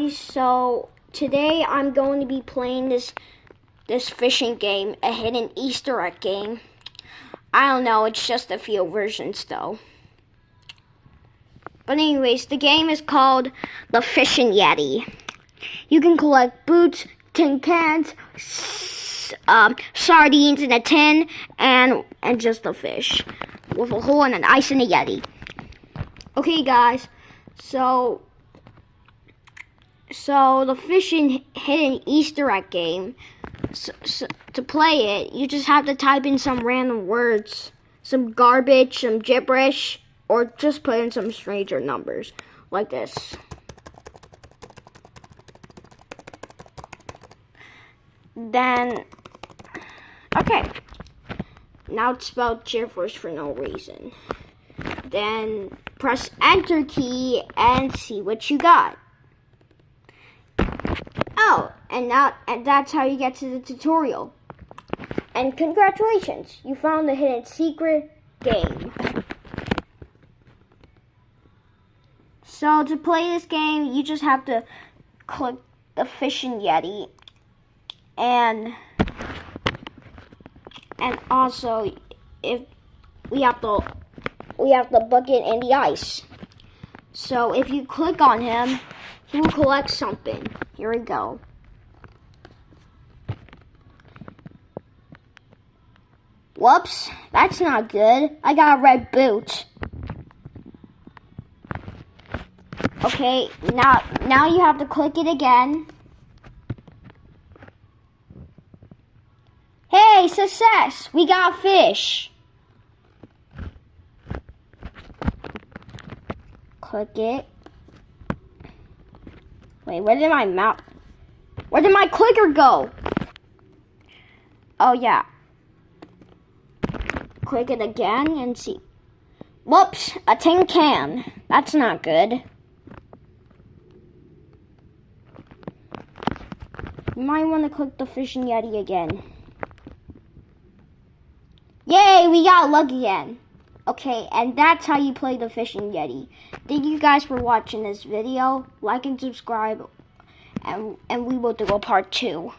So today I'm going to be playing this fishing game, a hidden Easter egg game. I don't know, it's just a few versions though. But anyways, the game is called the Fishing Yeti. You can collect boots, tin cans, sardines in a tin, and just a fish with a hole and an ice in a Yeti. Okay, guys, so the fishing hidden Easter egg game. So to play it, you just have to type in some random words, some garbage, some gibberish, or just put in some stranger numbers like this. Then, okay. Now it's spelled gibberish for no reason. Then press enter key and see what you got. Oh, and that's how you get to the tutorial. And congratulations, you found the hidden secret game. So to play this game, you just have to click the Fishing Yeti, and also if we have the bucket and the ice. So if you click on him, he will collect something. Here we go. Whoops, that's not good. I got a red boot. Okay, now you have to click it again. Hey, success! We got fish. Click it. Wait, where did my clicker go? Oh yeah. Click it again and see. Whoops, a tin can. That's not good. You might want to click the Fishing Yeti again. Yay, we got luck again. Okay, and that's how you play the Fishing Yeti. Thank you guys for watching this video. Like and subscribe, and we will do a part 2.